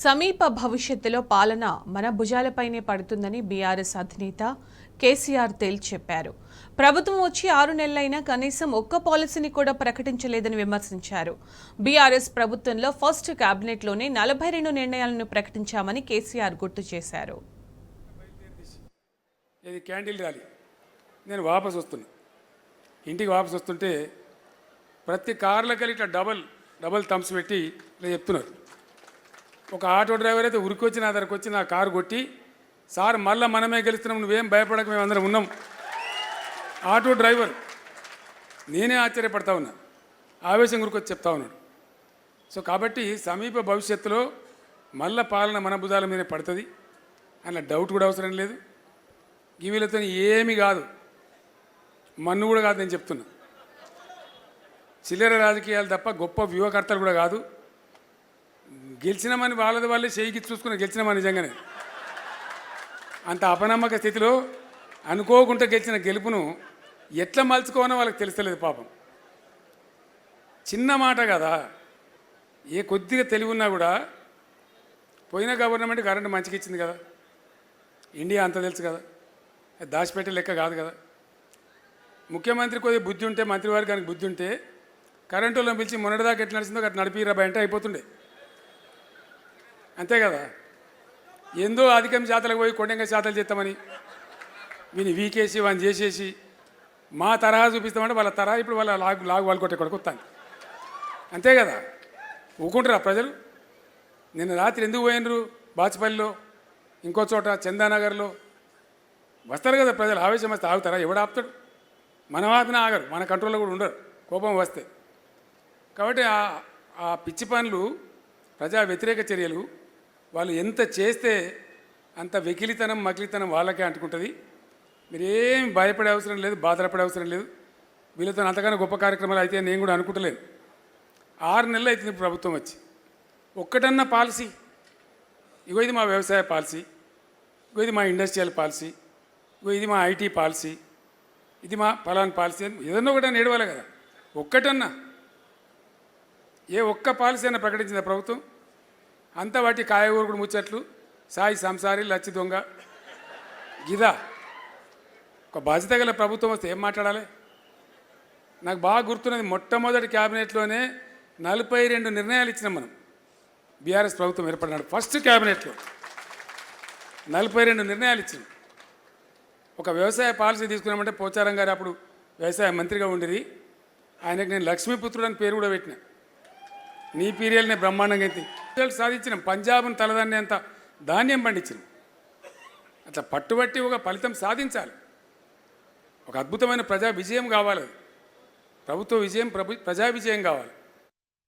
సమీప భవిష్యత్తులో పాలన మన భుజాలపైనే పడుతుందని బీఆర్ఎస్ అధినేత కేసీఆర్ తేల్చి చెప్పారు. ప్రభుత్వం వచ్చి 6 నెలలైనా కనీసం ఒక్క పాలసీని కూడా ప్రకటించలేదని విమర్శించారు. బీఆర్ఎస్ ప్రభుత్వంలో ఫస్ట్ కేబినెట్లోనే 42 నిర్ణయాలను ప్రకటించామని కేసీఆర్ గుర్తు చేశారు. నేను వాపసు వస్తున్నా, ఇంటికి వాపసు వస్తుంటే ప్రతి కార్లకి ఇట్లా డబల్ థమ్స్ పెట్టి ఇలా చెప్తున్నారు. ఒక ఆటో డ్రైవర్ అయితే ఉరికొచ్చి నా దగ్గరకు వచ్చి నా కారు కొట్టి, సార్ మళ్ళీ మనమే గెలుస్తున్నాం, నువ్వేం భయపడక, మేము అందరం ఉన్నాం. ఆటో డ్రైవర్, నేనే ఆశ్చర్యపడతా ఉన్నా, ఆవేశం ఉరికొచ్చి చెప్తా ఉన్నాడు. సో కాబట్టి సమీప భవిష్యత్తులో మళ్ళా పాలన మన భుజాల మీదనే పడుతుంది, అలా డౌట్ కూడా అవసరం లేదు. వీళ్ళతో ఏమీ కాదు, మన్ను కూడా కాదు. నేను చెప్తున్నా, చిల్లర రాజకీయాలు తప్ప గొప్ప వ్యూహకర్తలు కూడా కాదు. గెలిచినామని వాళ్ళే చేయికి చూసుకుని గెలిచినామని నిజంగానే అంత అపనమ్మక స్థితిలో అనుకోకుండా గెలిచిన గెలుపును ఎట్లా మలుచుకోవాలో వాళ్ళకి తెలుస్తలేదు పాపం. చిన్న మాట కదా, ఏ కొద్దిగా తెలివి ఉన్నా కూడా పోయిన గవర్నమెంట్ కరెంటు మంచిగా ఇచ్చింది కదా, ఇండియా అంత తెలుసు కదా, దాచిపెట్టే లెక్క కాదు కదా. ముఖ్యమంత్రి కొద్దిగా బుద్ధి ఉంటే, మంత్రివర్గానికి బుద్ధి ఉంటే కరెంటు వాళ్ళని పిలిచి మొన్నటిదాకా ఎట్లా నడిచిందో అట్లా నడిపిరా అంటే అయిపోతుండే, అంతే కదా. ఏందో అధికం శాతలకు పోయి కొండంగా శాతాలు చేస్తామని వీని వీకేసి వాడిని చేసేసి మా తరహా చూపిస్తామంటే వాళ్ళ తరహా ఇప్పుడు వాళ్ళ లాగు వాళ్ళు కొట్టే కొడుకు వస్తాను, అంతే కదా. ఊకుంటారా ప్రజలు? నిన్న రాత్రి ఎందుకు పోయినరు? బాచుపల్లిలో, ఇంకో చోట చందానగర్లో వస్తారు కదా ప్రజలు. ఆవేశం వస్తే ఆగుతారా? ఎవడు ఆపుతాడు? మన ఆపిన ఆగరు, మన కంట్రోల్లో కూడా ఉండరు కోపం వస్తే. కాబట్టి ఆ పిచ్చి పనులు, ప్రజా వ్యతిరేక చర్యలు వాళ్ళు ఎంత చేస్తే అంత వెకిలితనం మకిలితనం వాళ్ళకే అంటుకుంటుంది. మీరేం భయపడే అవసరం లేదు, బాధపడే అవసరం లేదు. వీళ్ళతో అంతకన్నా గొప్ప కార్యక్రమాలు అయితే నేను కూడా అనుకుంటలేను. 6 నెలలు అవుతుంది ప్రభుత్వం వచ్చి, ఒక్కటన్నా పాలసీ, ఇగో ఇది మా వ్యవసాయ పాలసీ, ఇగో ఇది మా ఇండస్ట్రియల్ పాలసీ, ఇగో ఇది మా ఐటీ పాలసీ, ఇది మా ఫలాన్ పాలసీ అని ఏదన్నా ఒకటి నేడవాలి కదా. ఒక్కటన్నా ఏ ఒక్క పాలసీ అయినా ప్రకటించిందా ప్రభుత్వం? అంతా వాటి కాయగూరకుడు ముచ్చట్లు, సాయి సంసారి, లచ్చి దొంగ, గిదా. ఒక బాధ్యత గల ప్రభుత్వం వస్తే ఏం మాట్లాడాలి? నాకు బాగా గుర్తున్నది, మొట్టమొదటి క్యాబినెట్లోనే 42 నిర్ణయాలు ఇచ్చినాం మనం. బీఆర్ఎస్ ప్రభుత్వం ఏర్పడినాడు ఫస్ట్ క్యాబినెట్లో 42 నిర్ణయాలు ఇచ్చినాం. ఒక వ్యవసాయ పాలసీ తీసుకున్నామంటే పోచారం గారు అప్పుడు వ్యవసాయ మంత్రిగా ఉండేది, ఆయనకు నేను లక్ష్మీపుత్రుడు అని పేరు కూడా పెట్టిన. నీ పీరియల్నే బ్రహ్మాండంగా అయితే సాధించినాం. పంజాబ్ను తలదాన్ని అంత ధాన్యం పండించినాం. అట్లా పట్టుబట్టి ఒక ఫలితం సాధించాలి. ఒక అద్భుతమైన ప్రజా విజయం కావాలి. ప్రభుత్వ విజయం ప్రజా విజయం కావాలి.